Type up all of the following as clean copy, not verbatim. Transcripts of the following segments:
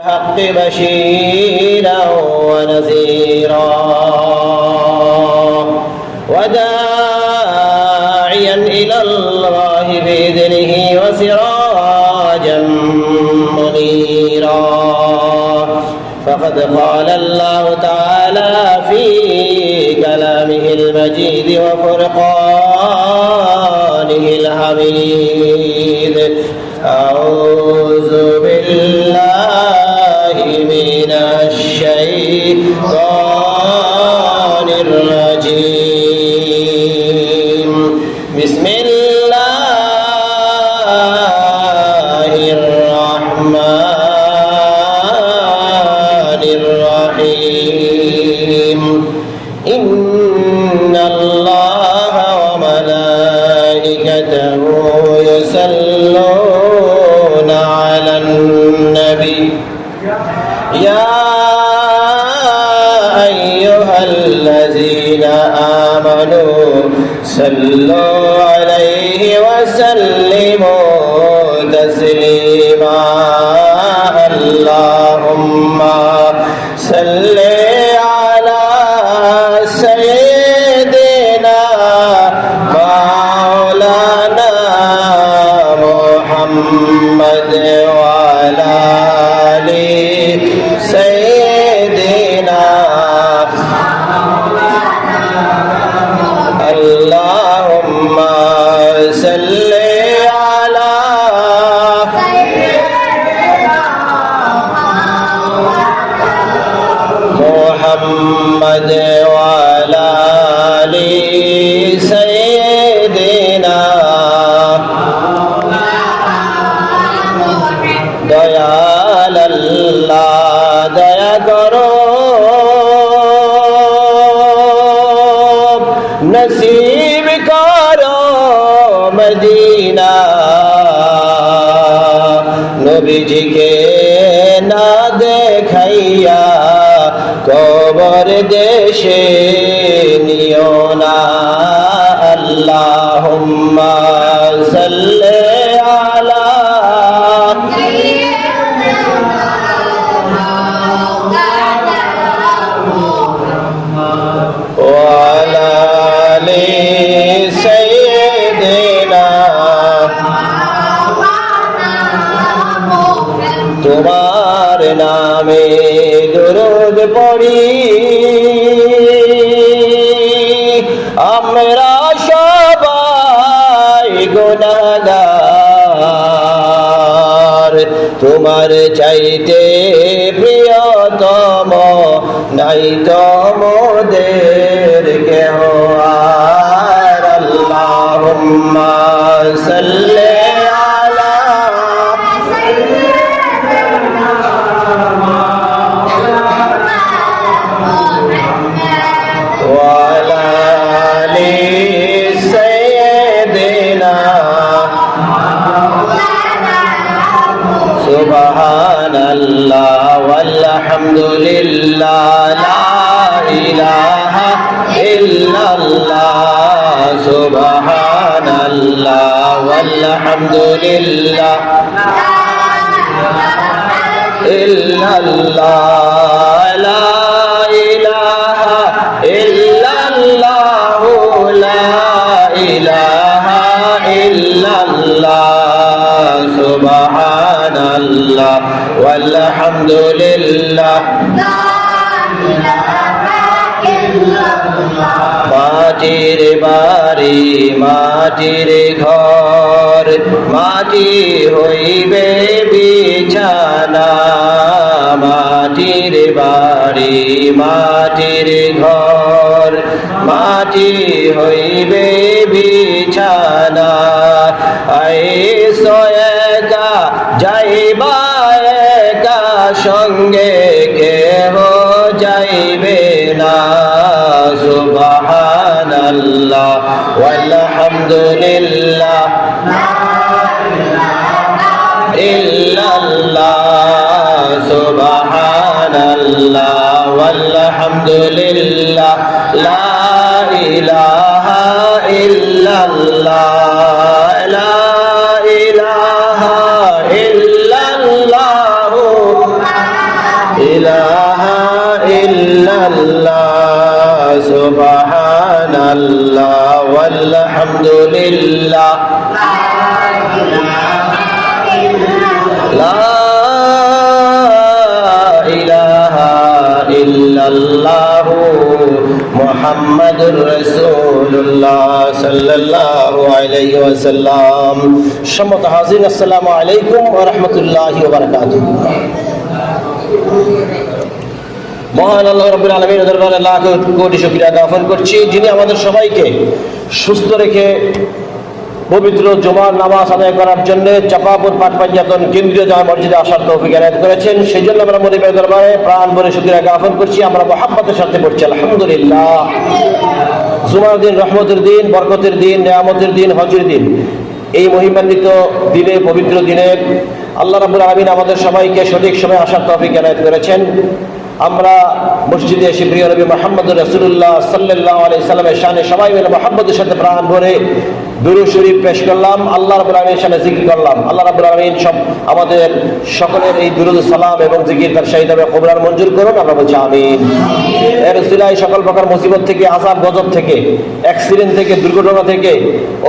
الحق بشيرا ونذيرا وداعيا إلى الله بإذنه وسراجا منيرا فقد قال الله تعالى في كلامه المجيد وفرقانه الحميد أعوذ بالله من الشيطان الرجيم بسم الله الرحمن الرحيم إن الله وملائكته يصلون على النبي يا أيها الذين آمنوا صلوا عليه وسلموا تسليما اللهم صل على سيدنا مولانا محمد وعلى آل سيدنا اللهم صل على محمد وعلى آل سيدنا দয়াল আল্লাহ দয়া করো নসিব করো মদিনা নবীজিকে না দেখাইয়া কবর দেশে নিও না আল্লাহুম্মা সাল্লি আলা وعلى آل سيدنا তোমার নামে দরুদ পড়ি আমরা সবাই গুনাহগার তোমার চাইতে প্রিয়তম নাই তোমাদের কেহ আর আল্লাহুম্মা সাল্লি আলা ওয়ালা আলি সাইয়্যিদিনা সুবহানাল্লাহ ওয়ালহামদুলিল্লাহ লা ইলাহা ইল্লাল্লাহ সুবহানাল্লাহ ওয়ালহামদুলিল্লাহ ইল্লাল্লাহ লা ইলাহা ইল্লাল্লাহ লা ইলাহা ইল্লাল্লাহ সুবহানাল্লাহ ওয়ালহামদুলিল্লাহ মাটির বাড়ি মাটির ঘর মাটি হইবে বিছানা মাটির বাড়ি মাটির ঘর মাটি হইবে বিছানা আইসো একা যাইবা একা সঙ্গে কেহ যাইবে না সুবহানাল্লাহ ওয়ালহামদুলিল্লাহ ইল্লাল্লাহ সুবহানাল্লাহ ওয়ালহামদুলিল্লাহ লা ইলাহা ইল্লাল্লাহ লা ইলাহা ইল্লাল্লাহ ইলাহা ইল্লাল্লাহ সুবহানাল্লাহ ওয়ালহামদুলিল্লাহ লা ইলাহা ইল্লাল্লাহ মুহাম্মাদুর রাসূলুল্লাহ সাল্লাল্লাহু আলাইহি ওয়াসাল্লাম। সম্মানিত হাজিরিন, আসসালামু আলাইকুম ওয়া রাহমাতুল্লাহি ওয়া বারাকাতুহু। মহান আল্লাহ রাব্বুল আলামিনের দরবারে লাখ কোটি শুকরিয়া জ্ঞাপন করছি, যিনি আমাদের সবাইকে সুস্থ রেখে পবিত্র জুমার নামাজ আদায় করার জন্য চাপাপুর পাটপাঞ্জাতন কেন্দ্রীয় জামে মসজিদে আসার তৌফিক এনায়েত করেছেন। সেই জন্য আমরা মনিবের দরবারে প্রাণ ভরে শুকরিয়া জ্ঞাপন করছি। আমরা মুহাব্বতের সাথে পড়ছি আলহামদুলিল্লাহ। জুমার দিন রহমতের দিন, বরকতের দিন, নিয়ামতের দিন, হজের দিন। এই মহিমান্বিত দিনে, পবিত্র দিনে আল্লাহ রাব্বুল আলামিন আমাদের সবাইকে সঠিক সময়ে আসার তৌফিক এনায়েত করেছেন। আমরা মসজিদে এসে প্রিয় নবী মুহাম্মদুর রাসূলুল্লাহ সাল্লাল্লাহু আলাইহি সাল্লামের শানে সবাই মিলে মুহাব্বতের সাথে প্রাণ ভরে দুরূদ শরীফ পেশ করলাম, আল্লাহ রাব্বুল আলামিনের শানে জিকির করলাম। আল্লাহ রাব্বুল আলামিন সব আমাদের সকলের এই দুরূদ সালাম এবং জিকির তার শাহিদাবে কবুল মঞ্জুর করুন, আমরা বলছি আমিন। এর উসিলায় সকল প্রকার মুসিবত থেকে, আযাব গজব থেকে, অ্যাক্সিডেন্ট থেকে, দুর্ঘটনা থেকে,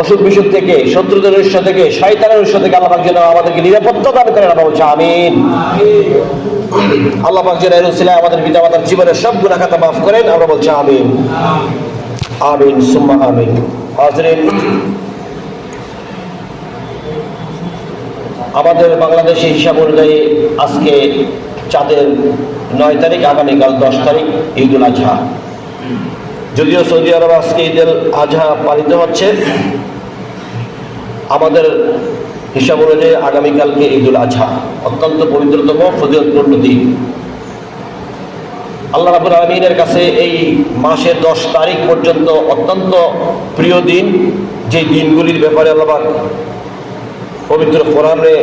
অসুখ বিসুখ থেকে, শত্রুদের উৎস থেকে, শয়তানের উৎস থেকে আল্লাহ পাক যেন আমাদেরকে নিরাপত্তা দান করেন, আমরা বলছি আমিন। আল্লাহ পাক যেন এর উসিলায় আমাদের পিতামাতার জীবনের সব গুনাহ খাতা মাফ করেন, আমরা বলছি আমিন আমিন সুম্মা আমিন। হাজরিন, আমাদের বাংলাদেশি হিসাব অনুযায়ী আজকে চাঁদের 9 তারিখ, আগামীকাল 10 তারিখ ঈদুল আজহা। যদিও সৌদি আরব আজকে ঈদুল আজহা পালিত হচ্ছে, আমাদের হিসাব অনুযায়ী আগামীকালকে ঈদুল আজহা, অত্যন্ত পবিত্রতম ফজিলতপূর্ণ দিন। আল্লাহ রাব্বুল আলামিনের কাছে এই মাসের 10 তারিখ পর্যন্ত অত্যন্ত প্রিয় দিন, যে দিনগুলির ব্যাপারে আল্লাহ পাক পবিত্র কোরআনে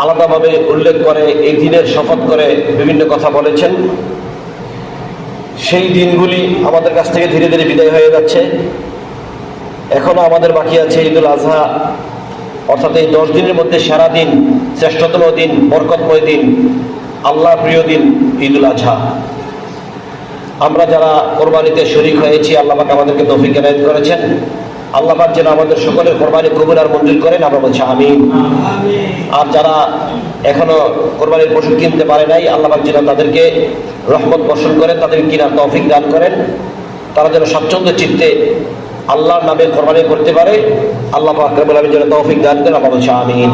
আলাদাভাবে উল্লেখ করে, এই দিনের শপথ করে বিভিন্ন কথা বলেছেন। সেই দিনগুলি আমাদের কাছ থেকে ধীরে ধীরে বিদায় হয়ে যাচ্ছে। এখনো আমাদের বাকি আছে ঈদুল আজহা, অর্থাৎ এই 10 দিনের মধ্যে সেরা দিন, শ্রেষ্ঠতম দিন, বরকতময় দিন, আল্লাহর প্রিয় দিন ঈদুল আজহা। আমরা যারা কোরবানিতে শরীক হয়েছি, আল্লাহ পাক আমাদেরকে তৌফিক এনায়েত করেছেন। আল্লাহ পাক যেন আমাদের সকলের কোরবানি কবুল আর মঞ্জুর করেন, আমরা বলছি আমিন। আর যারা এখনো কোরবানির পশু কিনতে পারে নাই, আল্লাহ পাক যেন তাদেরকে রহমত বর্ষণ করেন, তাদেরকে কিনার তৌফিক দান করেন, তারা যেন স্বচ্ছন্দ চিত্তে আল্লাহর নামে কোরবানি করতে পারে, আল্লাহ পাক রব্বুল আলামিন যেন তৌফিক দান করেন, আমরা বলছি আমিন।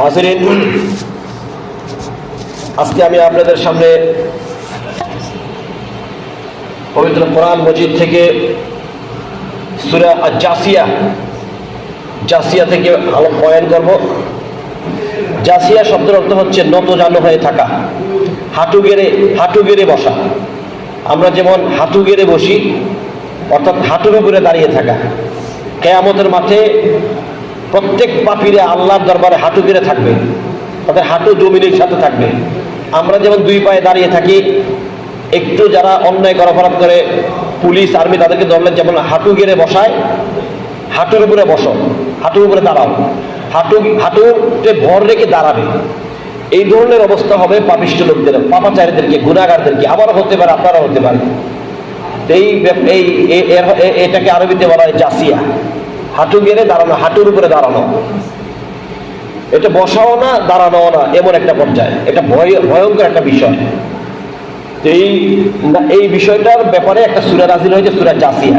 হাজিরিন, আজকে আমি আপনাদের সামনে পবিত্র কোরআন মজিদ থেকে সূরা জাসিয়া থেকে বয়ান করব। জাসিয়া শব্দের অর্থ হচ্ছে নত জানু হয়ে থাকা, হাঁটু গেড়ে বসা। আমরা যেমন হাঁটু গেড়ে বসি, অর্থাৎ হাঁটুর উপরে দাঁড়িয়ে থাকা। কিয়ামতের মাঠে প্রত্যেক পাপীরা আল্লাহর দরবারে হাঁটু গেড়ে থাকবে, তাদের হাঁটু জমিনের সাথে থাকবে। আমরা যেমন 2 পায়ে দাঁড়িয়ে থাকি, একটু যারা অন্যায় করে, অপরাধ করে, পুলিশ আর্মি তাদেরকে ধরলে যেমন হাঁটু গেড়ে বসায়, হাঁটুর উপরে বসো, হাঁটুর উপরে দাঁড়াও, হাঁটুতে ভর রেখে দাঁড়াবে। এই ধরনের অবস্থা হবে পাপিষ্ঠ লোকদের, পাপাচারীদেরকে, গুনাহগারদেরকে। আবারও হতে পারে, আপনারাও হতে পারে। এটাকে আরবিতে বলা হয় জাসিয়া, হাঁটু গেড়ে দাঁড়ানো, হাঁটুর উপরে দাঁড়ানো। এটা বসাও না, দাঁড়ানো না, এমন একটা পর্যায়ে। এটা ভয়ঙ্কর একটা বিষয়। এই বিষয়টার ব্যাপারে একটা সূরা নাযিল হয়েছে, সূরা জাসিয়া।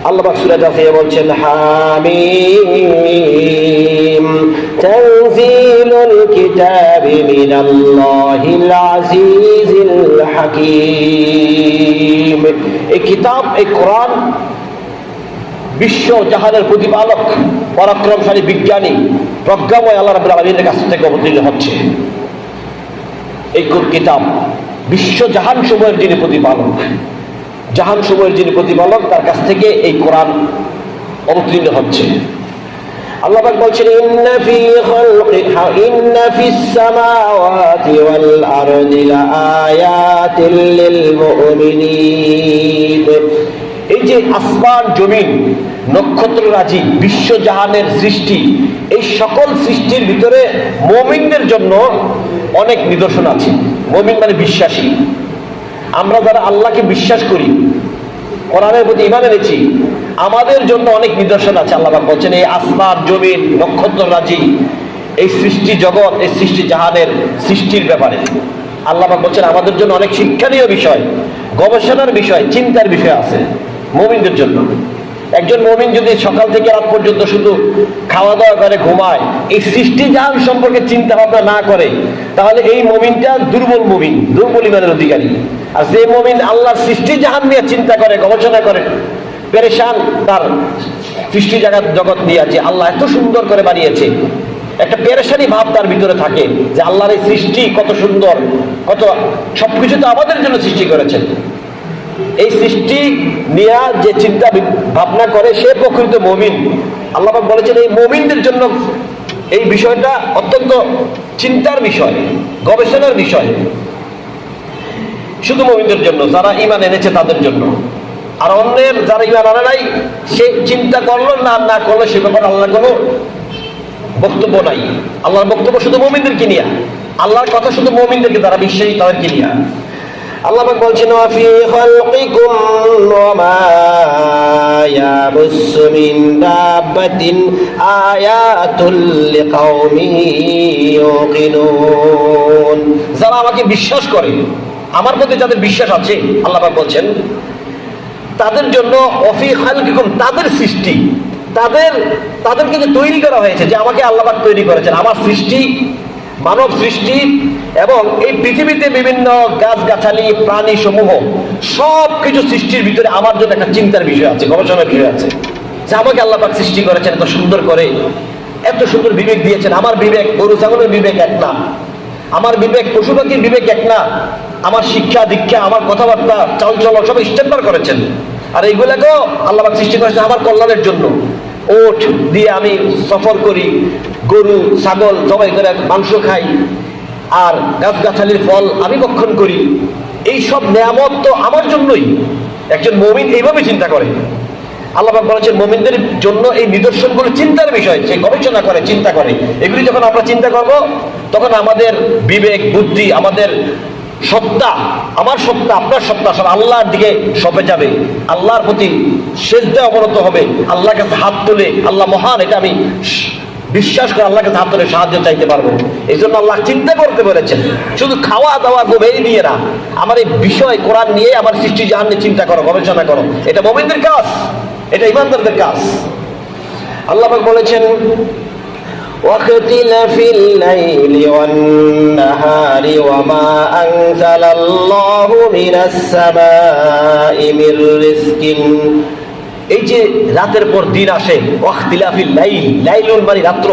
আল্লাহ পাক সূরা জাসিয়া বলছেন, হামিম তানজিলুল কিতাবি মিনাল্লাহিল আজিজিল হাকীম। এই কিতাব, এই কোরআন বিশ্ব জাহানের প্রতিপালক, পরাক্রমশালী, বিজ্ঞানী, প্রজ্ঞাময় আল্লাহ রাব্বুল আলামিনের কাছ থেকে অবতীর্ণ হচ্ছে। এই কিতাব বিশ্ব জাহান সমূহের যিনি প্রতিপালক, জাহান সমূহের যিনি প্রতিপালক, তার কাছ থেকে এই কোরআন অবতীর্ণ হচ্ছে। আল্লাহ পাক বলছেন, ইন্না ফিস সামাওয়াতি ওয়াল আরদি লাআয়াতিল লিল মুমিনিন। এই যে আসমান জমিন নক্ষত্ররাজি বিশ্বজাহানের সৃষ্টি, এই সকল সৃষ্টির ভিতরে মুমিনদের জন্য অনেক নিদর্শন আছে। মুমিন মানে বিশ্বাসী। আমরা যারা আল্লাহকে বিশ্বাস করি, কোরআনের প্রতি ঈমান এনেছি, আমাদের জন্য অনেক নিদর্শন আছে। আল্লাহ পাক বলছেন এই আসমান জমিন নক্ষত্ররাজি, এই সৃষ্টি জগৎ, এই সৃষ্টি জাহানের সৃষ্টির ব্যাপারে আল্লাহ পাক বলছেন আমাদের জন্য অনেক শিক্ষণীয় বিষয়, গবেষণার বিষয়, চিন্তার বিষয় আছে মুমিনদের জন্য। একজন মুমিন যদি সকাল থেকে রাত পর্যন্ত শুধু খাওয়া দাওয়া করে ঘুমায়, এই সৃষ্টি জাহান সম্পর্কে চিন্তা ভাবনা না করে, তাহলে এই মুমিনটা দুর্বল মুমিন, দুর্বল ঈমানের অধিকারী। আর যে মুমিন আল্লাহর সৃষ্টি জাহান নিয়ে চিন্তা করে, গবেষণা করে, পেরেশান তার সৃষ্টি জগৎ নিয়ে, যে আল্লাহ এত সুন্দর করে বানিয়েছে, একটা পেরেশানি ভাব তার ভিতরে থাকে যে আল্লাহর এই সৃষ্টি কত সুন্দর, কত সবকিছু তো আমাদের জন্য সৃষ্টি করেছেন। এই সৃষ্টি নিয়ে যে চিন্তা ভাবনা করে সে প্রকৃত মুমিন। আল্লাহ পাক বলেছেন এই মুমিনদের জন্য এই বিষয়টা অত্যন্ত চিন্তার বিষয়, গবেষণার বিষয়, শুধু মুমিনদের জন্য, যারা ঈমান এনেছে তাদের জন্য। আর অন্যের যারা ঈমান আনে নাই, সে চিন্তা করলো না করলো সে ব্যাপারে আল্লাহ কোনো বক্তব্য নাই। আল্লাহর বক্তব্য শুধু মুমিনদেরকে নিয়ে, আল্লাহর কথা শুধু মুমিনদেরকে, যারা বিশ্বাসী তাদেরকে নিয়ে। আল্লাহ পাক বলছেন ওয়াফি খালকিকুম ওয়া মা ইয়াবুসসু মিন দাব্বাতিন আয়াতুল লিকাওমিন ইউকিনুন। যারা আমাকে বিশ্বাস করে, আমার প্রতি যাদের বিশ্বাস আছে, আল্লাহ পাক বলছেন তাদের জন্য ওয়াফি খালকিকুম, তাদের সৃষ্টি, তাদেরকে যে তৈরি করা হয়েছে, যে আমাকে আল্লাহ পাক তৈরি করেছেন, আমার সৃষ্টি, মানব সৃষ্টি, এবং এই পৃথিবীতে বিভিন্ন গাছগাছালি প্রাণী সমূহ সব কিছু সৃষ্টির ভিতরে আমার জন্য একটা চিন্তার বিষয় আছে, গবেষণার বিষয় আছে, যে আমাকে আল্লাহ পাক সৃষ্টি করেছেন এত সুন্দর করে, এত সুন্দর বিবেক দিয়েছেন। আমার বিবেক গরু ছাগলের বিবেক এক না, আমার বিবেক পশু পাখির বিবেক এক না, আমার শিক্ষা দীক্ষা, আমার কথাবার্তা, চালচলন সব স্ট্যান্ডার্ড করেছেন। আর এইগুলাকেও আল্লাহ পাক সৃষ্টি করেছেন আমার কল্যাণের জন্য। ওট দিয়ে আমি সফর করি, গরু ছাগল জবাই করে মাংস খাই, আর গাছগাছালির ফল আমি ভক্ষণ করি। এই সব নেয়ামত তো আমার জন্যই। একজন মুমিন এইভাবে চিন্তা করে। আল্লাহ পাক বলেছেন মুমিনদের জন্য এই নিদর্শনগুলো চিন্তার বিষয়, যে গবেষণা করে, চিন্তা করে। এগুলি যখন আমরা চিন্তা করব, তখন আমাদের বিবেক বুদ্ধি, আমাদের সত্তা, আমার সত্তা, আপনার সত্তা সব আল্লাহর দিকে সঁপে যাবে, আল্লাহর প্রতি সেজদায় অবনত হবে, আল্লাহর কাছে হাত তুলে আল্লাহ মহান, এটা আমি বিশ্বাস করে আল্লাহর কাছে হাত তুলে সাহায্য চাইতে পারবো। এই জন্য আল্লাহ চিন্তা করতে বলেছেন, শুধু খাওয়া দাওয়া ঘুমেই দিয়ে না, আমার এই বিষয় কোরআন নিয়ে, আমার সৃষ্টি জাহান নিয়ে চিন্তা করো, গবেষণা করো। এটা মুমিনদের কাজ, এটা ঈমানদারদের কাজ। আল্লাহ পাক বলেছেন واختلاف الليل والنهار وما أنزل الله من السماء من رزق। এই যে রাতের পর দিন আসে, ওয়াখতিলাফিল লাইল, লাইলুল মানে রাত্র,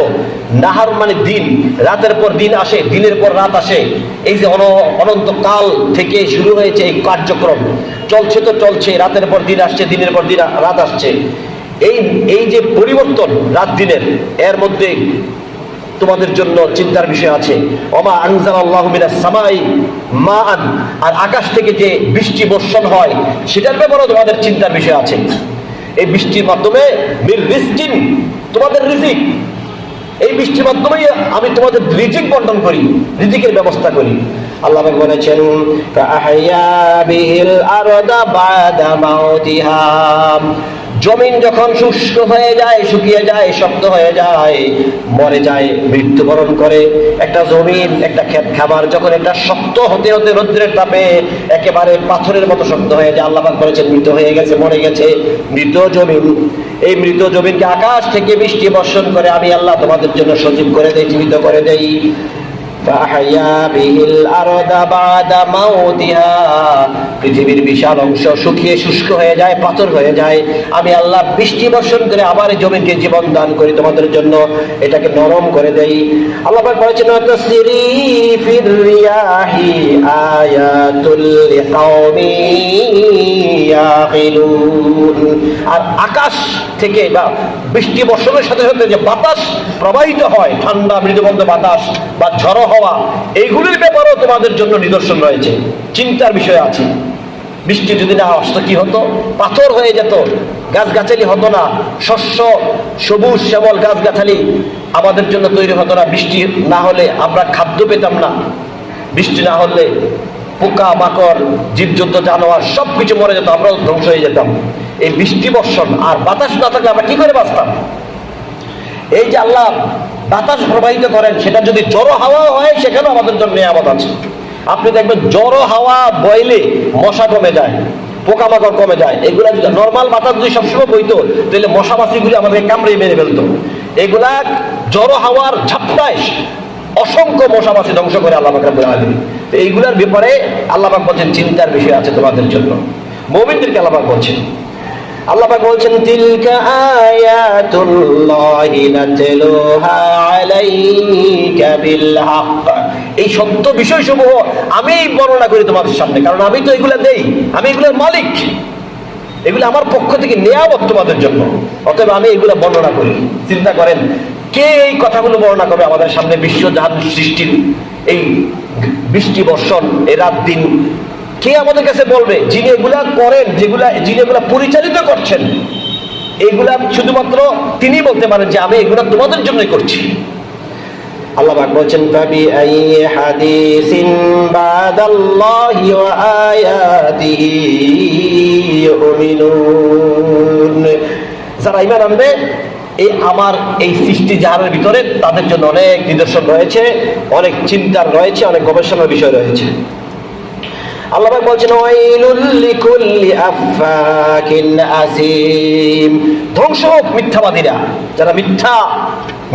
নাহার মানে দিন, রাতের পর দিন আসে, দিনের পর রাত আসে। এই যে অনন্তকাল থেকে শুরু হয়েছে এই কার্যক্রম, চলছে তো চলছে, রাতের পর দিন আসছে, দিনের পর দিন রাত আসছে। এই যে পরিবর্তন রাত দিনের, এর মধ্যে তোমাদের জন্য চিন্তার বিষয় আছে। ওমা আনজালাল্লাহু মিনাস সামাই মাআন, আর আকাশ থেকে যে বৃষ্টি বর্ষণ হয় সেটার ব্যাপারেও তোমাদের চিন্তার বিষয় আছে। এই বৃষ্টির মাধ্যমে মির রিজকিন, তোমাদের রিজিক, এই বৃষ্টির মাধ্যমেই আমি তোমাদের রিজিক বন্টন করি, রিজিকের ব্যবস্থা করি। আল্লাহ পাক বলেছেন কাআহইয়া বিল আরদা বাদা মাউতিহা, জমিন যখন শুষ্ক হয়ে যায়, শুকিয়ে যায়, শক্ত হয়ে যায়, মরে যায়, মৃত্যুবরণ করে, একটা জমিন, একটা ক্ষেত খামার যখন একটা শক্ত হতে হতে রৌদ্রের তাপে একেবারে পাথরের মতো শক্ত হয়ে যায়, আল্লাহ পাক বলেছেন মৃত হয়ে গেছে, মরে গেছে, মৃত জমিন, এই মৃত জমিনকে আকাশ থেকে বৃষ্টি বর্ষণ করে আমি আল্লাহ তোমাদের জন্য সজীব করে দেই, জীবিত করে দেই। পৃথিবীর বিশাল অংশ শুকিয়ে শুষ্ক হয়ে যায়, পাথর হয়ে যায়, আমি আল্লাহ বৃষ্টি বর্ষণ করে আবার জমিকে জীবন দান করি তোমাদের জন্য, এটাকে নরম করে দেই। আল্লাহ পাক বলেছেন তাসরিফির রিয়াহি আয়াতুল লিকাওমিন ইয়াকিলুন, আর আকাশ থেকে বা বৃষ্টি বর্ষণের সাথে সাথে যে বাতাস প্রবাহিত হয়, ঠান্ডা মৃদুমন্দ বাতাস বা ঝড়ো হওয়া, এইগুলির ব্যাপারেও তোমাদের জন্য নিদর্শন রয়েছে, চিন্তার বিষয় আছে। বৃষ্টি যদি না আসতো কি হতো? পাথর হয়ে যেত, গাছগাছালি হতো না, শস্য সবুজ শ্যামল গাছগাছালি আমাদের জন্য তৈরি হতো না। বৃষ্টি না হলে আমরা খাদ্য পেতাম না, বৃষ্টি না হলে পোকা মাকড় জীবজন্তু জানোয়ার সবকিছু মরে যেত, আমরাও ধ্বংস হয়ে যেতাম। এই বৃষ্টি বর্ষণ আর বাতাস না থাকলে আমরা কি করে বাঁচতাম? এই যে আল্লাহ বাতাস প্রবাহিত করেন, সেটা যদি জড়ো হাওয়া হয় সেখানেও আমাদের জন্য নিয়ামত আছে। আপনি দেখবেন জড়ো হাওয়া বইলে মশা কমে যায়, পোকামাকড় কমে যায়। এগুলা যদি নর্মাল বাতাস যদি সবসময় বইতো তাহলে মশা মাছিগুলি আমাদেরকে কামড়ে মেরে ফেলতো। এগুলা জড়ো হাওয়ার ঝাপটায় অসংখ্য মশা মাছি ধ্বংস করে আল্লাহ পাক রব্বুল আলামিন। তো এইগুলার ব্যাপারে আল্লাহ পাক বলছেন চিন্তার বিষয় আছে তোমাদের জন্য। মুমিনদেরকে আল্লাহ পাক বলছেন, আল্লাহ পাক বলছেন তিলকা আয়াতুল্লাহি নাতলুহা আলাইকা বিল হক। এই সত্য বিষয়সমূহ আমি বর্ণনা করি তোমাদের সামনে, কারণ আমি তো এগুলা দেই, আমি এগুলোর মালিক, এগুলো আমার পক্ষ থেকে নিয়ামত তোমাদের জন্য, অতএব আমি এগুলো বর্ণনা করি। চিন্তা করেন কে এই কথাগুলো বর্ণনা করবে আমাদের সামনে? বিশ্ব জাহান সৃষ্টির এই বৃষ্টি বর্ষণ, এই রাত দিন কে আমাদের কাছে বলবে? যিনি এগুলা করেন, যিনি এগুলা পরিচালিত করছেন, এগুলা শুধুমাত্র তিনি বলতে পারেন যে আমি এগুলা তোমাদের জন্যই করছি। আল্লাহ পাক বলছেন ফাবি আইয়ি হাদিসিন বাদাল্লাহি ওয়া আয়াতিহি ইউমিনুন। যারা ঈমান আনবে এই আমার এই সৃষ্টি জাহানের ভিতরে তাদের জন্য অনেক নিদর্শন রয়েছে, অনেক চিন্তার রয়েছে, অনেক গবেষণার বিষয় রয়েছে। আল্লাহ পাক বলছেন ওয়াইলুল লিকুল্লি আফফাকিন আসিম। ধ্বংস হোক মিথ্যাবাদীরা, যারা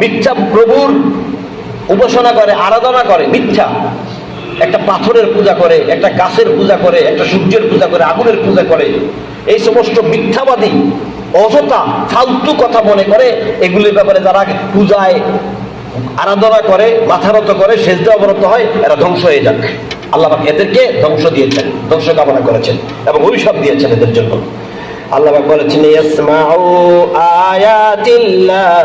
মিথ্যা প্রভুর উপাসনা করে, আরাধনা করে, মিথ্যা একটা পাথরের পূজা করে, একটা গাছের পূজা করে, একটা সূর্যের পূজা করে, আগুনের পূজা করে। এই সমস্ত মিথ্যাবাদী অযথা ফালতু কথা মনে করে এগুলির ব্যাপারে যারা পূজায় আরাধনা করে, মাথারত করে, সেজদা অবরত হয়, এরা ধ্বংস হয়ে যাক। আল্লাহ পাক এদেরকে ধ্বংস দিয়েছেন, ধ্বংস কামনা করেছেন এবং অভিশাপ দিয়েছেন এদের জন্য। আল্লাহ পাক বলেছেন ইয়াসমাউ আয়াতিল্লাহি,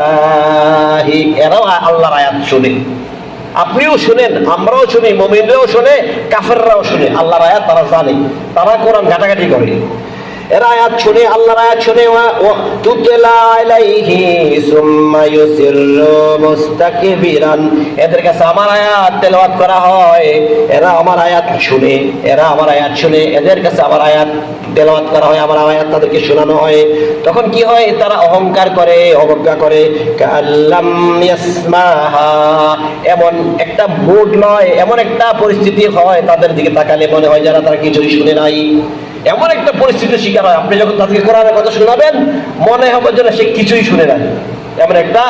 এরাও আল্লাহর আয়াত শুনে। আপনিও শুনেন, আমরাও শুনি, মুমিনরাও শুনে, কাফেররাও শুনে। আল্লাহর আয়াত তারা জানে, তারা কোরআন ঘাটাঘাটি করে। এরা আয়াত শুনে, আল্লাহর আয়াত শুনে তুতলা আলাইহি সুম্মা ইউসিররু মুস্তাকবিরান। এদের কাছে আমার আয়াত তেলাওয়াত করা হয়, এরা আমার আয়াত শুনে, এদের কাছে আমার আয়াত তেলাওয়াত করা হয়, আমার আয়াত তাদেরকে শোনানো হয়। তখন কি হয়? তারা অহংকার করে, অবজ্ঞা করে। কাল্লাম ইয়াসমাহা, এমন একটা মুড নয়, এমন একটা পরিস্থিতি হয় তাদের দিকে তাকালে মনে হয় যারা তারা কিছুই শুনে নাই। এমন একটা পরিস্থিতির শিকার হয়, আপনি যখন তাদেরকে কোরআনের কথা শোনাবেন মনে হবে যেন সে কিছুই শুনে নাই, এমন একটা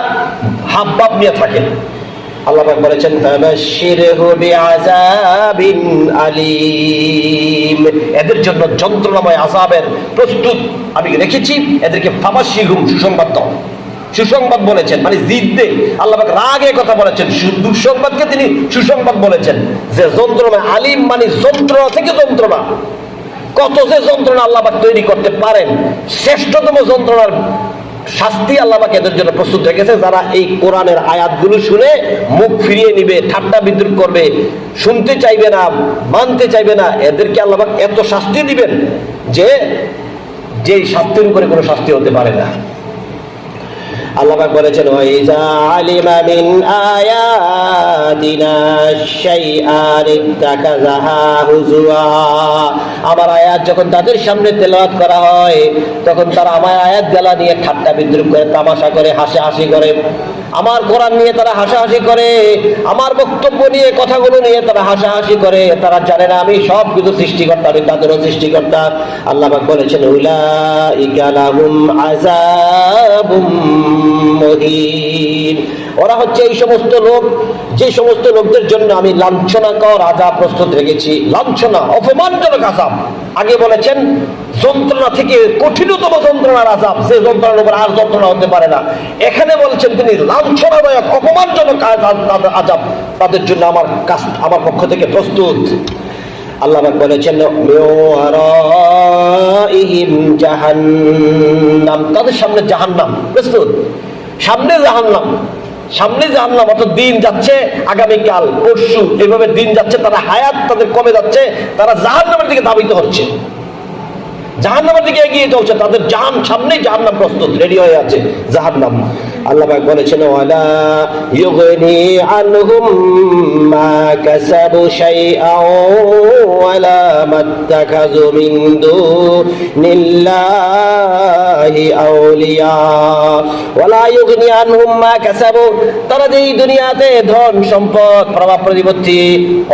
হাবভাব নিয়ে থাকেন। আল্লাহ পাক বলেছেন ফাবাশশিরহু বিআযাবিন আলীম। এদের জন্য যন্ত্রণাময় আযাবের প্রস্তুত আমি রেখেছি। এদেরকে ফাবাশশিরহু, সুসংবাদ দাও। সুসংবাদ বলেছেন মানে জিদ্দে, আল্লাহ পাক রাগে কথা বলেছেন। দুঃসংবাদকে তিনি সুসংবাদ বলেছেন যে যন্ত্রণাময়, আলিম মানে যন্ত্রণা থেকে যন্ত্রণা। কত যে যন্ত্রণা আল্লাহ পাক তৈরি করতে পারেন, শ্রেষ্ঠতম যন্ত্রণার শাস্তি আল্লাহ পাক এদের জন্য প্রস্তুত রেখেছে। যারা এই কোরআনের আয়াতগুলো শুনে মুখ ফিরিয়ে নিবে, ঠাট্টা বিদ্রুপ করবে, শুনতে চাইবে না, মানতে চাইবে না, এদেরকে আল্লাহ পাক এত শাস্তি দিবেন যে যেই শাস্তির উপরে কোনো শাস্তি হতে পারে না। আল্লাহ পাক বলেছেন ওয়াইজা আলিমা মিন আয়াতিনা শাইআন ইত্তাখাযাহা হুজুয়া। আমার আয়াত যখন তাদের সামনে তেলাওয়াত করা হয় তখন তারা আমার আয়াত গালা নিয়ে ঠাট্টা বিদ্রুপ করে, তামাশা করে, হাসাহাসি করে। আমার কোরআন নিয়ে তারা হাসাহাসি করে, আমার বক্তব্য নিয়ে, কথাগুলো নিয়ে তারা হাসাহাসি করে। তারা জানে না আমি সব কিছু সৃষ্টিকর্তা, আমি তাদেরও সৃষ্টিকর্তা। আল্লাহ পাক বলেছেন উলাইকা লাহুম আযাবুম মুহিন। ওরা হচ্ছে এই সমস্ত লোক, যে সমস্ত লোকদের জন্য আমি লাঞ্ছনাকর আযাব প্রস্তুত রেখেছি। লাঞ্ছনা, অপমানজনক আযাব। আগে বলেছেন যন্ত্রণা থেকে কঠিনতম যন্ত্রণার আযাব, যে যন্ত্রণার উপর আর যন্ত্রণা হতে পারে না। এখানে বলছেন তিনি লাঞ্ছনাদায়ক, অপমানজনক আযাব তাদের জন্য আমার পক্ষ থেকে প্রস্তুত। আল্লাহ পাক বলেছেন মিওয়ারাইহিম জাহান্নাম, তাদের সামনে জাহান্নাম প্রস্তুত। সামনে জাহান্নাম, অর্থাৎ দিন যাচ্ছে, আগামীকাল, পরশু, এইভাবে দিন যাচ্ছে, তারা হায়াত তাদের কমে যাচ্ছে, তারা জাহান্নামের দিকে ধাবিত হচ্ছে। জাহান্নামের দিকে এগিয়ে চলছে, তাদের জাহান সামনেই জাহান্নাম প্রস্তুত, রেডি হয়ে আছে জাহান্নাম। আল্লাহ পাক বলেছেন ওয়ালা ইউগনি আনহুম মা কাসাবু শাইআন ওয়ালা মাত্তাখাযু মিন দুনিল্লাহি আউলিয়া ওয়ালা ইউগনি আনহুম মা কাসাবু, তারা যে এই দুনিয়াতে ধন সম্পদ প্রভাব প্রতিপত্তি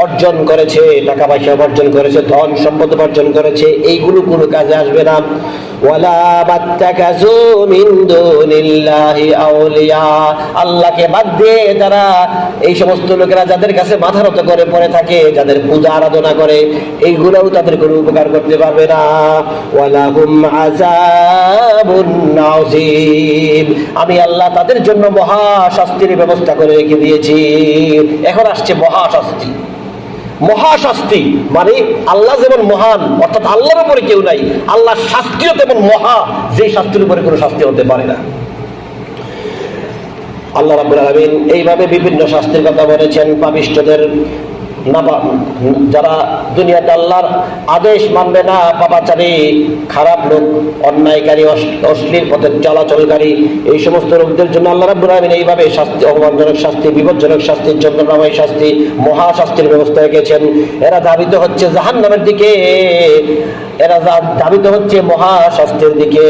অর্জন করেছে, টাকা পয়সা অর্জন করেছে, ধন সম্পদ অর্জন করেছে, এইগুলো কোনো কাজে আসবে না। ওয়ালা মাত্তাখাযু মিন দুনিল্লাহি আউলিয়া, আল্লাহকে বাদ দিয়ে যারা এই সমস্ত লোকেরা যাদের কাছে মাথা নত করে পড়ে থাকে, যাদের পূজা আরাধনা করে, এইগুলোও তাদের কোনো উপকার করতে পারবে না। ওয়ালাহুম আযাবুন আযীম, আমি আল্লাহ তাদের জন্য মহা শাস্তির ব্যবস্থা করে রেখে দিয়েছি। এখন আসছে মহা শাস্তি। মহাশাস্তি মানে আল্লাহ যেমন মহান, অর্থাৎ আল্লাহর উপরে কেউ নাই, আল্লাহর শাস্তিও তেমন মহা, যে শাস্তির উপরে কোনো শাস্তি হতে পারে না। আল্লাহ রাব্বুল আলামিন এইভাবে বিভিন্ন শাস্তির কথা বলেছেন পাপিষ্ঠদের, যারা দুনিয়াতে আল্লাহর আদেশ মানবে না, পাপাচারী, খারাপ লোক, অন্যায়কারী, অশ্লীল পথে চলাচলকারী, এই সমস্ত লোকদের জন্য আল্লাহ রাব্বুল আলামিন এইভাবে শাস্তি, অপমানজনক শাস্তি, বিপজ্জনক শাস্তি, যন্ত্রণাময় শাস্তি, মহাশাস্তির ব্যবস্থা রেখেছেন। এরা ধাবিত হচ্ছে জাহান্নামের দিকে, এরা ধাবিত হচ্ছে মহাশাস্তির দিকে,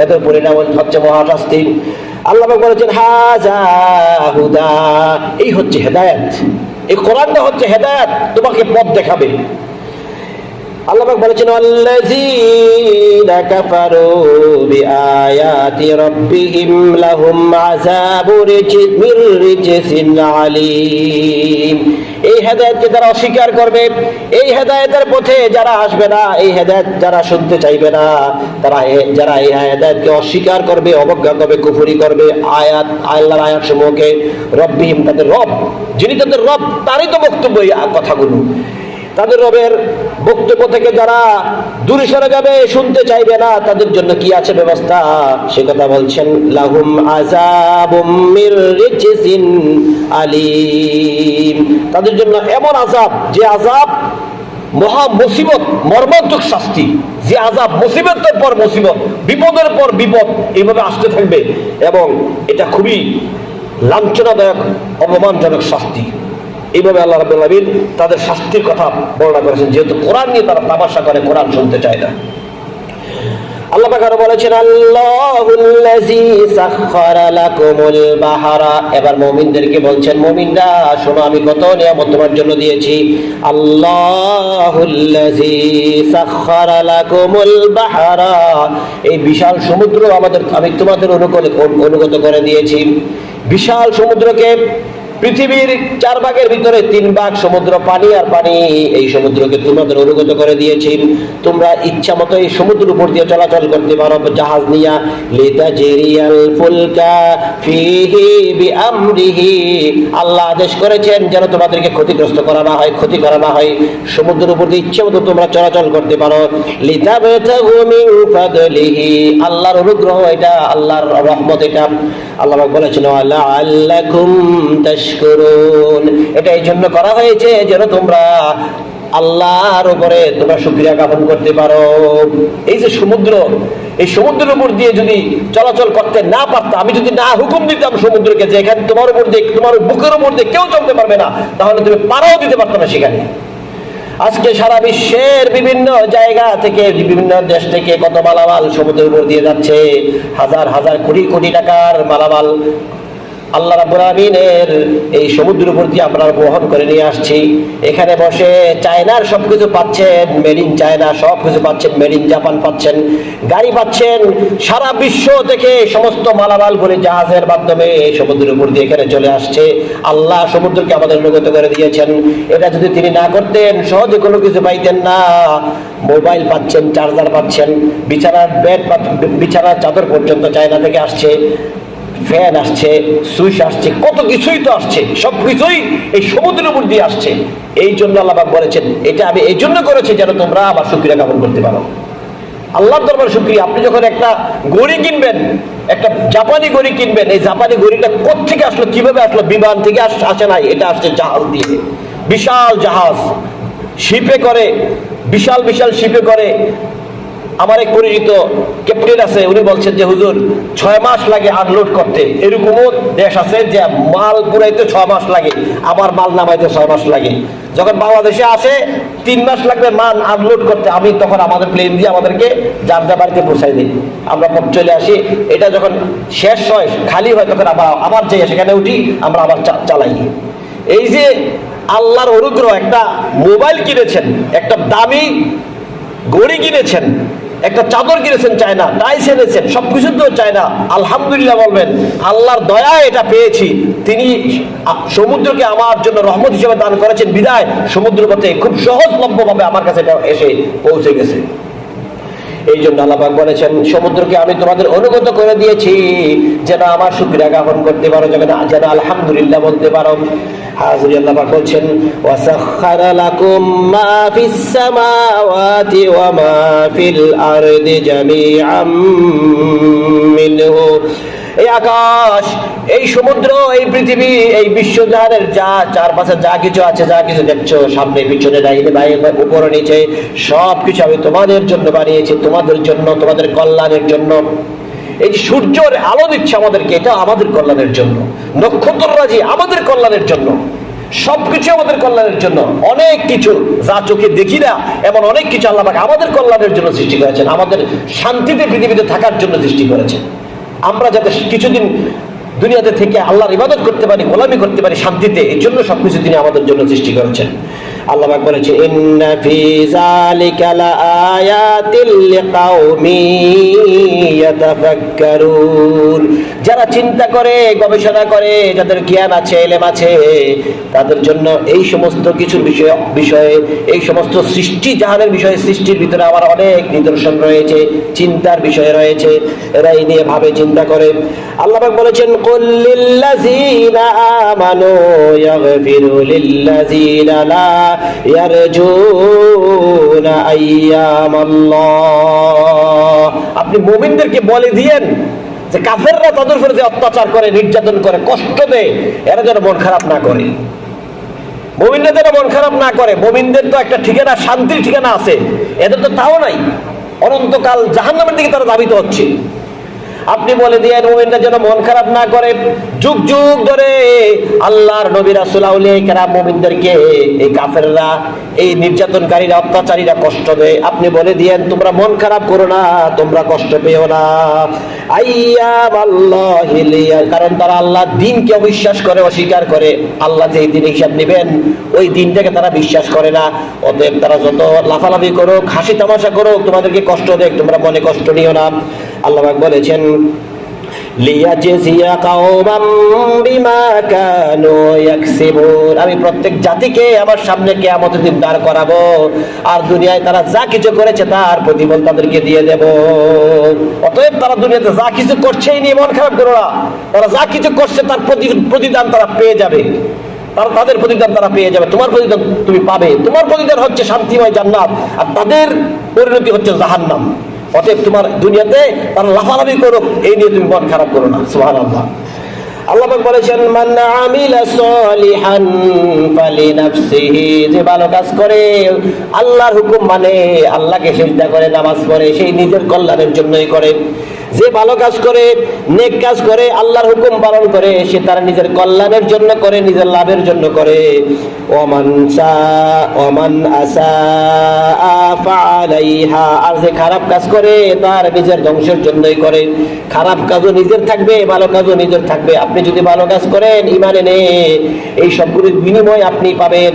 এদের পরিণাম হচ্ছে মহাশাস্তি। আল্লাহ বলেছেন হাযা হুদা, এই হচ্ছে হেদায়েত, এই কোরআনটা হচ্ছে হেদায়েত, তোমাকে পথ দেখাবে। আল্লাহ পাক বলেছেন আল্লাযীনা কাফারু বিআয়াতি রাব্বিহিম লাহুম আযাবু মির রিজসিন আলীম, এই হেদায়েতকে যারা অস্বীকার করবে, এই হেদায়েতের পথে যারা আসবে না, এই হেদায়েত যারা শুনতে চাইবে না, যারা এই হেদায়েতকে অস্বীকার করবে, অবজ্ঞা করবে, কুফরি করবে, আল্লাহর আয়াত সমূহকে, রব্বিহিম, তাদের রব, যিনি তাদের রব, তারই তো বক্তব্য এই কথাগুলো। তাদের রবের বক্তব্য থেকে যারা দূরে সরে যাবে, শুনতে চাইবে না, তাদের জন্য কি আছে ব্যবস্থা, সে কথা বলছেন লাহুম আযাবুম মির রিজসিন আলীম, তাদের জন্য এমন আযাব, যে আযাব মহা মুসিবত, মর্মান্তিক শাস্তি, যে আযাব মুসিবতের পর মুসিবত, বিপদের পর বিপদ এইভাবে আসতে থাকবে, এবং এটা খুবই লাঞ্ছনাদায়ক, অপমানজনক শাস্তি। এইভাবে আল্লাহ রাব্বুল আলামিন তাদের শাস্তির কথা বর্ণনা করেছেন, যেহেতু কোরআন নিয়ে তারা তামাশা করে, কোরআন শুনতে চায় না। আল্লাহ পাক আরো বলেছেন আল্লাহুল্লাযী সাখখারা লাকুমুল বাহরা, এবার মুমিনদেরকে বলছেন, মুমিনরা শোনো, আমি কত নিয়ামত তোমার জন্য দিয়েছি। আল্লাহুল্লাযী সাখখারা লাকুমুল বাহরা, এই বিশাল সমুদ্র আমি তোমাদের অনুগত করে দিয়েছি। বিশাল সমুদ্রকে, পৃথিবীর 4 ভাগের ভিতরে 3 ভাগ সমুদ্র পানি আর পানি, এই সমুদ্রকে তোমাদের অনুগত করে দিয়েছি। তোমরা ইচ্ছা মতো এই সমুদ্রের উপর দিয়ে চলাচল করতে পারো জাহাজ নিয়া। লিতাজরিয়াল ফুলকা ফিহি বিআমরিহি, আল্লাহ আদেশ করেছেন যেন তোমাদেরকে ক্ষতিগ্রস্ত করা না হয়, ক্ষতি করা না হয়, সমুদ্রের উপর দিয়ে ইচ্ছা মতো তোমরা চলাচল করতে পারো। লিতাবতাগু মিন ফাদলিহি, আল্লাহর অনুগ্রহ এটা, আল্লাহর রহমত এটা। আল্লাহ বলেছেন লাআল্লাকুম তাশকুরুন, এটা এই জন্য করা হয়েছে যেন তোমরা আল্লাহর উপরে তোমরা শুকরিয়া জ্ঞাপন করতে পারো। এই যে সমুদ্র, এই সমুদ্রের উপর দিয়ে যদি চলাচল করতে না পারতাম, আমি যদি না হুকুম দিতাম সমুদ্রকে যে এখানে তোমার উপর দিয়ে, তোমার বুকের উপর দিয়ে কেউ চলতে পারবে না, তাহলে তুমি পারাও দিতে পারতো না সেখানে। আজকে সারা বিশ্বের বিভিন্ন জায়গা থেকে, বিভিন্ন দেশ থেকে কত মালামাল সমুদ্রের উপর দিয়ে যাচ্ছে, হাজার হাজার কোটি কোটি টাকার মালামাল আল্লাহ রাব্বুল আলামিনের এই সমুদ্রের উপর দিয়ে আমরা বহন করে নিয়ে আসছি। এখানে বসে চায়নার সবকিছু পাচ্ছেন, মেড ইন চায়না, সবকিছু পাচ্ছেন, মেড ইন জাপান পাচ্ছেন, গাড়ি পাচ্ছেন, সারা বিশ্ব থেকে সমস্ত মালামাল করে জাহাজের মাধ্যমে এই সমুদ্রের উপর দিয়ে এখানে চলে আসছে। আল্লাহ সমুদ্রকে আমাদের অনুগত করে দিয়েছেন। এটা যদি তিনি না করতেন, সহজে কোনো কিছু পাইতেন না। মোবাইল পাচ্ছেন, চার্জার পাচ্ছেন, বিছানার বেড, বিছানার চাদর পর্যন্ত চায়না থেকে আসছে, ফ্যান আসছে, সুইচ আসছে, কত কিছুই তো আসছে, সবকিছুই এই সমুদ্রের উপর দিয়ে আসছে। এই জন্য আল্লাহ পাক বলেছেন এটা আমি এই জন্য করেছি যেন তোমরা আমার শুকরিয়া জ্ঞাপন করতে পারো। আল্লাহর দরবারে শুকরিয়া। আপনি যখন একটা ঘড়ি কিনবেন, একটা জাপানি ঘড়ি কিনবেন, এই জাপানি ঘড়িটা কোত্থেকে আসলো, কিভাবে আসলো? বিমান থেকে আসে নাই, এটা আসছে জাহাজ দিয়ে, বিশাল জাহাজ, শিপে করে, বিশাল বিশাল শিপে করে আমার এক পরিচিত ক্যাপ্টেন আছে, উনি বলছেন যে হুজুর 6 মাস লাগে আনলোড করতে। এরকমও দেশ আছে যে মাল পুরাইতে 6 মাস লাগে, আবার মাল নামাইতে 6 মাস লাগে। যখন বাংলাদেশে আসে 3 মাস লাগবে মাল আনলোড করতে, আমি তখন আমাদের প্লেন দিয়ে আমাদেরকে যার যা বাড়িতে পৌঁছাই দিই, আমরা চলে আসি। এটা যখন শেষ হয়, খালি হয়, তখন আবার যাই সেখানে উঠি, আমরা আবার চালাই। এই যে আল্লাহর অনুগ্রহ, একটা মোবাইল কিনেছেন, একটা দামি ঘড়ি কিনেছেন, একটা চাদর কিনেছেন চায়না, টাইলস এনেছেন, সবকিছু তো চায়না, আলহামদুলিল্লাহ বলবেন। আল্লাহর দয়া এটা পেয়েছি, তিনি সমুদ্রকে আমার জন্য রহমত হিসেবে দান করেছেন, বিদায় সমুদ্র পথে খুব সহজলভ্য ভাবে আমার কাছে এটা এসে পৌঁছে গেছে। এই জন্য আল্লাহ পাক বলেছেন, সমুদ্রকে আমি তোমাদের অনুগত করে দিয়েছি যেন আমার শুকরিয়া জ্ঞাপন করতে পারো, যেন আলহামদুলিল্লাহ বলতে পারো। হাজরিন, আল্লাহ পাক বলছেন, ওয়াসাখখারা লাকুম মা ফিস সামাওয়াতি ওয়া মা ফিল আরদি জামিআম মিনহু। এই আকাশ, এই সমুদ্র, এই পৃথিবী, এই বিশ্বজাহানের যা চারপাশে যা কিছু আছে, যা কিছু দেখছো, সামনে পিছনে ডাইনে বাইরে উপরে নিচে, সব কিছু আমি তোমাদের জন্য বানিয়েছি, তোমাদের জন্য, তোমাদের কল্যাণের জন্য। এই যে সূর্যের আলো দিচ্ছে আমাদেরকে, এটা আমাদের কল্যাণের জন্য। নক্ষত্ররাজি আমাদের কল্যাণের জন্য। সবকিছু আমাদের কল্যাণের জন্য। অনেক কিছু যা চোখে দেখি না, এমন অনেক কিছু আল্লাহ পাক আমাদের কল্যাণের জন্য সৃষ্টি করেছেন, আমাদের শান্তিতে পৃথিবীতে থাকার জন্য সৃষ্টি করেছেন। আমরা যাতে কিছুদিন দুনিয়াতে থেকে আল্লাহর ইবাদত করতে পারি, গোলামি করতে পারি শান্তিতে, এই জন্য সবকিছু তিনি আমাদের জন্য সৃষ্টি করেছেন। আল্লাহ পাক বলেছে, ইন্না ফি যালিকা লাআয়াতিল লিকাউমিন ইয়াতাফাক্কারুন। যারা চিন্তা করে, গবেষণা করে, যাদের জ্ঞান আছে, ইলম আছে, তাদের জন্য এই সমস্ত কিছুর বিষয়ে, এই সমস্ত সৃষ্টি জাহানের বিষয়ে, সৃষ্টির ভিতরে আমার অনেক নিদর্শন রয়েছে, চিন্তার বিষয় রয়েছে, এরা এই নিয়ে ভাবে, চিন্তা করে। আল্লাহ পাক বলেছেন, কুল লিল্লাযীনা আমানু ইয়াগফিরু লিল্লাযীনা লা ইয়ারজুনা আইয়ামাল্লাহ। আপনি মুমিনদেরকে বলে দিয়েন যে কাফেররা তাদের উপরে যে অত্যাচার করে, নির্যাতন করে, কষ্ট দেয়, এরা যেন মন খারাপ না করে। মুমিনরা যেন মন খারাপ না করে। মুমিনদের তো একটা ঠিকানা, শান্তির ঠিকানা আছে, এদের তো তাও নাই, অনন্তকাল জাহান্নামের দিকে তারা ধাবিত হচ্ছে। আপনি বলে দিয়েন মুমিনরা যেন মন খারাপ না করে। যুগ যুগ ধরে আল্লাহর নবী রাসূল আউলিয়া কেরাম মুমিনদেরকে এই কাফেররা, এই নির্যাতনকারীরা, অত্যাচারীরা কষ্ট দেয়। আপনি বলে দিয়েন তোমরা মন খারাপ করো না, তোমরা কষ্ট পেও না। আইয়ামাল্লাহিল, কারণ তারা আল্লাহর দ্বীনকে অবিশ্বাস করে, অস্বীকার করে। আল্লাহ যে দিন হিসাব নেবেন, ওই দিনটাকে তারা বিশ্বাস করে না। অতএব তারা যত লাফালাফি করুক, হাসি তামাশা করুক, তোমাদেরকে কষ্ট দেয়, তোমরা মনে কষ্ট নিও না। আল্লাহ পাক বলেছেন, লিয়াজজিয়া কওমান বিমা কানু ইয়াকসিবুন। আমি প্রত্যেক জাতিকে আমার সামনে কিয়ামতের দিন দাঁড় করাবো, আর দুনিয়ায় তারা যা কিছু করেছে তার প্রতিফল তাদেরকে দিয়ে দেব। অতএব তারা দুনিয়াতে যা কিছু করছে এই নিয়ে মন খারাপ করো না। তারা যা কিছু করছে তার প্রতিদান তারা পেয়ে যাবে। তাদের প্রতিদান তারা পেয়ে যাবে, তোমার প্রতিদান তুমি পাবে। তোমার প্রতিদান হচ্ছে শান্তিময় জান্নাত, আর তাদের পরিণতি হচ্ছে জাহান্নাম। অতএব তোমার দুনিয়াতে তারা লাফালাফি করুক, এই নিয়ে তুমি মন খারাপ করো না। সুবহানাল্লাহ। আল্লাহ পাক বলেছেন, মান আমিলা সলিহান ফালিনাফসিহি। যে ভালো কাজ করে, আল্লাহর হুকুম মানে, আল্লাহকে সিজদা করে, নামাজ পড়ে, সেই নিজের কল্যাণের জন্যই করে। যে ভালো কাজ করে, নেক কাজ করে, আল্লাহর হুকুম পালন করে, সে তার নিজের কল্যাণের জন্য করে, নিজের লাভের জন্য করে। ওমান আসা ফাআলাইহা। আর যে খারাপ কাজ করে, তার নিজের ধ্বংসের জন্যই করে। খারাপ কাজও নিজের থাকবে, ভালো কাজও নিজের থাকবে। আপনি যদি ভালো কাজ করেন, ঈমান এনে, এই সবগুলোর বিনিময় আপনি পাবেন।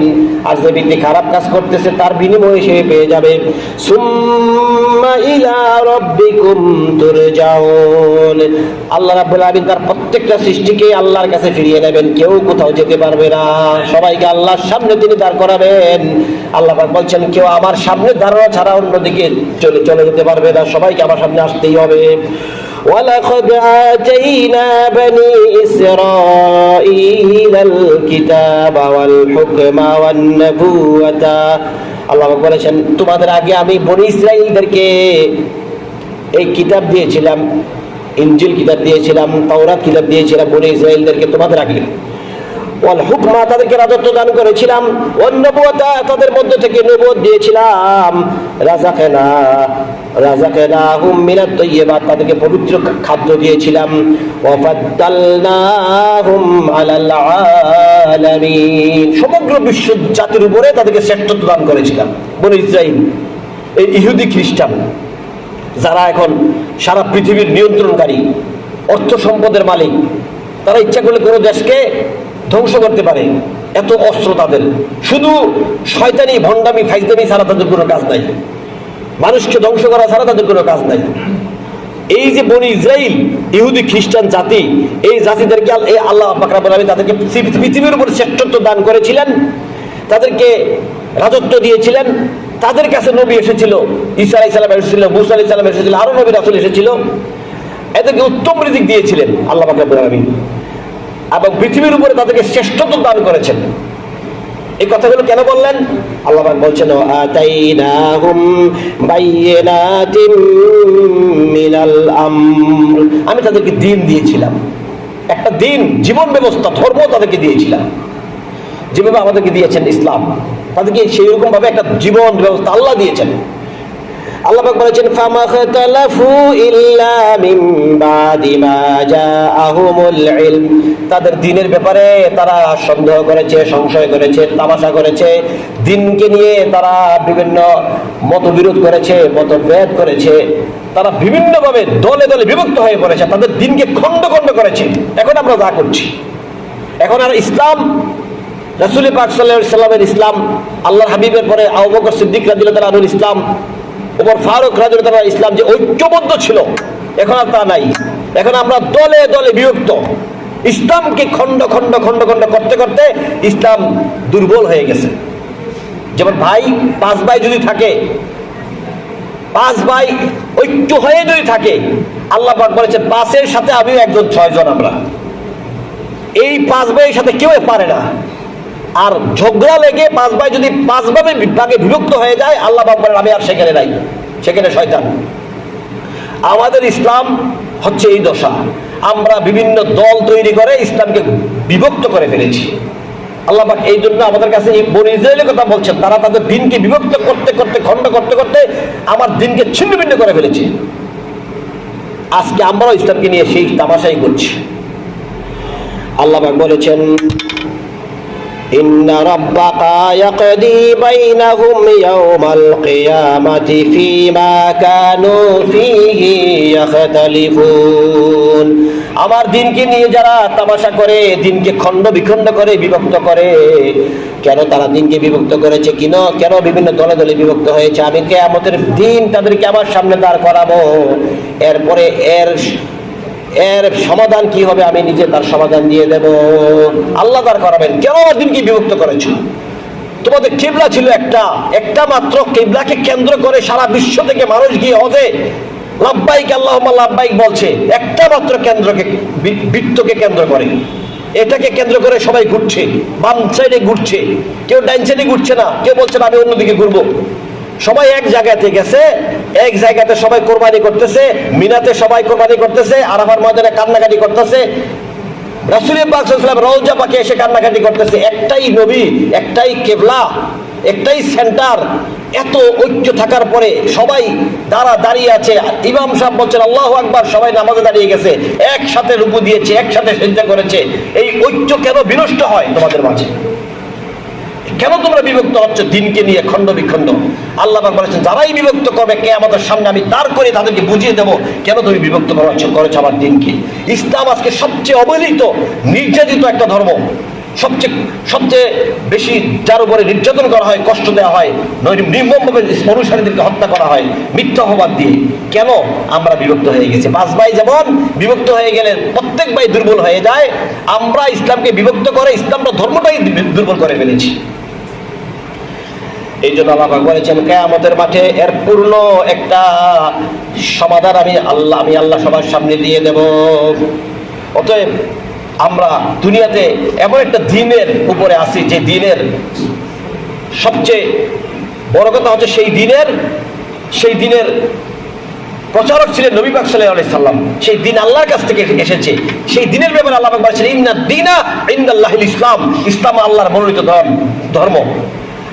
আর যে ব্যক্তি খারাপ কাজ করতেছে, তার বিনিময় সে পেয়ে যাবে। সুম্মা ইলা রাব্বিকুম তুরজাউন। আল্লাহ রাব্বুল আলামিন তার প্রত্যেকটা সৃষ্টিকে আল্লাহর কাছে ফিরিয়ে নেবেন। কেউ কোথাও যেতে পারবে না, সবাইকে আল্লাহর সামনে তিনি দাঁড় করাবেন। আল্লাহ পাক বলছেন, কেউ আমার সামনে দাঁড়ানো ছাড়া অন্যদিকে চলে যেতে পারবে না, সবাইকে আমার সামনে আসতেই হবে। وَلَقَدْ آتَيْنَا بَنِي إِسْرَائِيلَ الْكِتَابَ وَالْحُكْمَ وَالنُّبُوَّةَ। আল্লাহ পাক বলেছেন, তোমাদের আগে আমি বনি ইসরাঈলদেরকে এই কিতাব দিয়েছিলাম, ইনজিল কিতাব দিয়েছিলাম, তাওরাত কিতাব দিয়েছিলাম বনি ইসরাঈলদেরকে তোমাদের আগে। ওয়াল হুকমা তাদেরকে রাজত্ব দান করেছিলাম, ওয়ান নবুওয়াতা তাদের মধ্য থেকে নবুয়ত দিয়েছিলাম, রাযাকনাহুম মিনাত তাইয়্যিবাত তাদেরকে পবিত্র খাদ্য দিয়েছিলাম, ওয়া ফাদ্দালনাহুম আলাল আলামিন সমগ্র বিশ্ব জাতির উপরে তাদেরকে শ্রেষ্ঠত্ব দান করেছিলাম। বনি ইসরাইল, এই ইহুদি খ্রিস্টান যারা এখন সারা পৃথিবীর নিয়ন্ত্রণকারী, অর্থ সম্পদের মালিক, তারা ইচ্ছা করলে কোনো দেশকে ধ্বংস করতে পারে, এত অস্ত্র তাদের। শুধু শয়তানি ভণ্ডামি ফাইজদামি ছাড়া তাদের কোনো কাজ নাই, মানুষকে ধ্বংস করা ছাড়া তাদের কোনো কাজ নাই। এই যে বনি ইসরাইল ইহুদি খ্রিস্টান জাতি, এই জাতিদেরকে আল্লাহ পাক রব্বুল আলামিন তাদেরকে পৃথিবীর উপর শ্রেষ্ঠত্ব দান করেছিলেন, তাদেরকে রাজত্ব দিয়েছিলেন। তাদের কাছে নবী এসেছিল, ঈসা আলাইহিস সালাম এসেছিল, মুসা আলাইহিস সালাম এসেছিল, আরো নবী রাসূল এসেছিল, এদেরকে উত্তম রিজিক দিয়েছিলেন আল্লাহ পাক রব্বুল আলামিন, এবং পৃথিবীর উপরে তাদেরকে শ্রেষ্ঠত্ব দান করেছেন। এই কথাগুলো কেন বললেন? আল্লাহ পাক বলছেন, আতাইনাহুম বাইয়িনাতিম মিনাল আমর, আমি তাদেরকে দ্বীন দিয়েছিলাম, একটা দ্বীন, জীবন ব্যবস্থা, ধর্ম তাদেরকে দিয়েছিলাম। যেভাবে আমাদেরকে দিয়েছেন ইসলাম, তাদেরকে সেই রকম ভাবে একটা জীবন ব্যবস্থা আল্লাহ দিয়েছেন। আল্লাহ পাক বলেছেন, ফামাখতালাফু ইল্লা মিন বাদি মা জাআহুমুল ইলম, তাদের দ্বীনের ব্যাপারে তারা সন্দেহ করেছে, সংশয় করেছে, তামাশা করেছে, দ্বীনকে নিয়ে তারা বিভিন্ন মতবিরোধ করেছে, মতভেদ করেছে, তারা বিভিন্নভাবে দলে দলে বিভক্ত হয়ে পড়েছে, তাদের দ্বীনকে খণ্ড খণ্ড করেছে। এখন আমরা যা করছি, এখন আর ইসলাম, রাসূল পাক সাল্লাল্লাহু আলাইহি সাল্লামের ইসলাম, আল্লাহর হাবিবের পরে আবু বকর সিদ্দিক রাদিয়াল্লাহু তাআলা আনহুর ইসলাম, ওমর ফারুক রাদিয়াল্লাহু তাআলা ইসলাম যে ঐক্যবদ্ধ ছিল, এখন আর তা নাই। এখন আমরা দলে দলে বিভক্ত, ইসলামকে খণ্ড খণ্ড খণ্ড খণ্ড করতে করতে ইসলাম দুর্বল হয়ে গেছে। যেমন পাঁচ ভাই যদি থাকে, পাঁচ ভাই ঐক্য হয়ে যদি থাকে, আল্লাহ পাক বলেছেন পাঁচের সাথে আমিও একজন, 6 জন আমরা। এই 5 ভাইয়ের সাথে কেউ পারে না। আর ঝগড়া লেগে 5 ভাই যদি 5 ভাবে ভাগে বিভক্ত হয়ে যায়, আল্লাহ পাক বলেন আমি আর সেখানে নাই, সেখানে শয়তান। আমাদের ইসলাম হচ্ছে এই দশা, আমরা বিভিন্ন দল তৈরি করে ইসলামকে বিভক্ত করে ফেলেছি। আল্লাহ পাক এই জন্য আমাদের কাছে এই বনি ইসরাইলের কথা বলছেন, তারা তাদের দ্বীনকে বিভক্ত করতে করতে, খণ্ড করতে করতে আমার দ্বীনকে ছিন্ন ভিন্ন করে ফেলেছে। আজকে আমরাও ইসলামকে নিয়ে সেই তামাশাই করছি। আল্লাহ পাক বলেছেন, ইন্না রাব্বাকা ইয়াকদি বাইনাহুম ইয়াওমাল কিয়ামাতি ফীমা কানু ফীহি ইয়াখতালিফুন, আমার দ্বীনকে নিয়ে যারা তামাশা করে, দ্বীনকে খণ্ড বিখণ্ড করে, বিভক্ত করে, কেন তারা দ্বীনকে বিভক্ত করেছে, কেন বিভিন্ন দলে দলে বিভক্ত হয়েছে, আমি কিয়ামতের দিন তাদেরকে আমার সামনে দাঁড় করাবো, এরপরে এর সমাধান কি হবে আমি নিজে তার সমাধান দিয়ে দেব। আল্লাহ দাঁড় করাবেন, কেন আমার দিনকে বিভক্ত করেছো? তোমাদের কিবলা ছিল একটা মাত্র, কিবলাকে কেন্দ্র করে সারা বিশ্ব থেকে মানুষ গিয়ে হজে লাব্বাইক আল্লাহুম্মা লাব্বাইক বলছে, একটা মাত্র কেন্দ্রকে, বৃত্তকে কেন্দ্র করে, এটাকে কেন্দ্র করে সবাই ঘুরছে, বাম সাইডে ঘুরছে, কেউ ডাইন সাইডে ঘুরছে না, কেউ বলছে না আমি অন্যদিকে ঘুরবো। সবাই এক জায়গাতে গেছে, এক জায়গাতে সবাই কোরবানি করতেছে, মিনাতে সবাই কোরবানি করতেছে, আরাফার ময়দানে কান্নাকাটি করতেছে, রাসূল পাক সাল্লাল্লাহু আলাইহি ওয়াসাল্লাম রওজা পাকে এসে কান্নাকাটি করতেছে। একটাই নবী, একটাই কিবলা, একটাই সেন্টার, এত ঐক্য থাকার পরে সবাই দাঁড়িয়ে আছে। ইমাম সাহেব বলছেন আল্লাহু আকবার, সবাই নামাজে দাঁড়িয়ে গেছে, একসাথে রুকু দিয়েছে, একসাথে সিজদা করেছে। এই ঐক্য কেন বিনষ্ট হয় তোমাদের মাঝে? কেন তোমরা বিভক্ত হচ্ছ দ্বীনকে নিয়ে খণ্ড বিখণ্ড? আল্লাহ পাক বলেছেন যারাই বিভক্ত করবে কিয়ামতের সামনে আমি দাঁড় করে তাদেরকে বুঝিয়ে দেব কেন তুমি বিভক্ত করেছো আমার দ্বীনকে। ইসলাম আজকে সবচেয়ে অবহেলিত, নির্যাতিত একটা ধর্ম। সবচেয়ে বেশি যার উপরে নির্যাতন করা হয়, কষ্ট দেওয়া হয়, নির্মমভাবে অনুসারীদেরকে হত্যা করা হয় মিথ্যা অপবাদ দিয়ে। কেন? আমরা বিভক্ত হয়ে গেছি। 5 ভাই যেমন বিভক্ত হয়ে গেলে প্রত্যেক ভাই দুর্বল হয়ে যায়, আমরা ইসলামকে বিভক্ত করে ইসলামটা ধর্মটাই দুর্বল করে ফেলেছি। এই জন্য আল্লাহ পাক বলেছেন কিয়ামতের মাঠে এর পূর্ণ একটা সমাধান আমি আল্লাহ সবার সামনে দিয়ে দেব। অতএব আমরা দুনিয়াতে এমন একটা দ্বীনের উপরে আছি যে দ্বীনের সবচেয়ে বড় কথা হচ্ছে সেই দ্বীনের প্রচারক ছিলেন নবী পাক সাল্লাল্লাহু আলাইহি সাল্লাম। সেই দিন আল্লাহর কাছ থেকে এসেছে। সেই দিনের ব্যাপারে আল্লাহ পাক বলেছেন ইন্না দীনা ইনদাল্লাহিল ইসলাম, ইসলাম আল্লাহর মনোনীত ধর্ম।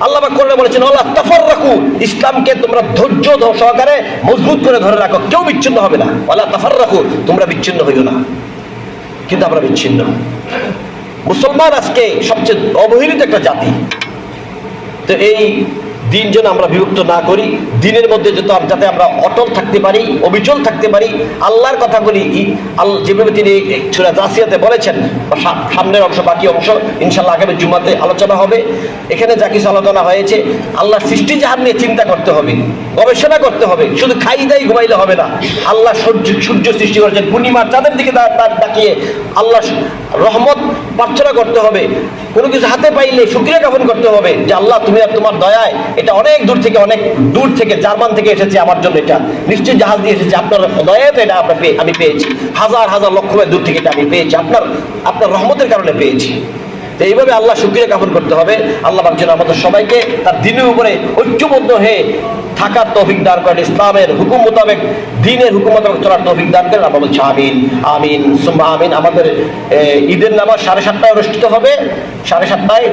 আল্লাহ পাক কোরআনে বলেছেন ওয়ালা তাফাররাকু, ইসলামকে তোমরা ধৈর্য সহকারে মজবুত করে ধরে রাখো, কেউ বিচ্ছিন্ন হবে না। ওয়ালা তাফাররাকু, তোমরা বিচ্ছিন্ন হইও না। কিন্তু আমরা বিচ্ছিন্ন। মুসলমান আজকে সবচেয়ে অবহেলিত একটা জাতি। তো এই দিন যেন আমরা বিভক্ত না করি, দিনের মধ্যে যাতে আমরা অটল থাকতে পারি, অবিচল থাকতে পারি। আল্লাহর কথাগুলি যেভাবে তিনি সূরা জাসিয়াতে বলেছেন, সামনের অংশ বাকি অংশ ইনশাআল্লাহ আগামী জুমাতে আলোচনা হবে। এখানে যা কিছু আলোচনা হয়েছে, আল্লাহর সৃষ্টি জাহান নিয়ে চিন্তা করতে হবে, গবেষণা করতে হবে। শুধু খাই দাই ঘুমাইলে হবে না। আল্লাহ সূর্য সৃষ্টি করেছেন, পূর্ণিমার চাঁদের দিকে তাকিয়ে আল্লাহ রহমত প্রার্থনা করতে হবে। কোনো কিছু হাতে পাইলে শুকরিয়া জ্ঞাপন করতে হবে যে আল্লাহ তুমি আর তোমার দয়ায় এটা অনেক দূর থেকে জার্মান থেকে এসেছে আমার জন্য, এটা নিশ্চয়ই জাহাজ দিয়ে এসেছে, আপনার দয়ায় তো এটা আমি পেয়েছি। হাজার হাজার লক্ষ মাইল দূর থেকে এটা আমি পেয়েছি, আপনার রহমতের কারণে পেয়েছি। তো এইভাবে আল্লাহ শুকরিয়া জ্ঞাপন করতে হবে। আল্লাহ পাক যেন আমাদের সবাইকে তার দিনের উপরে ঐক্যবদ্ধ হয়ে থাকার তৌফিক দান করেন, ইসলামের হুকুম মোতাবেক, দ্বীনের হুকুম মোতাবেক চলার তৌফিক দান করেন। আমরা বলছি আমিন আমিন সুম্মা আমিন। আমাদের ঈদের নামাজ 7:30টায় অনুষ্ঠিত হবে। 7:30টায়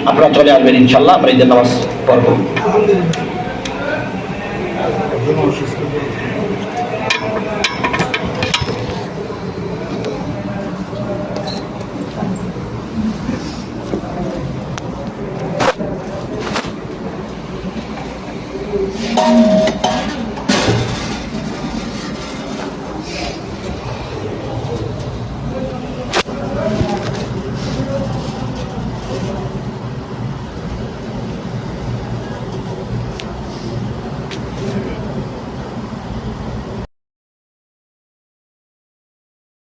আপনারা চলে আসবেন ইনশাআল্লাহ। আমরা ঈদের নামাজ পড়ব।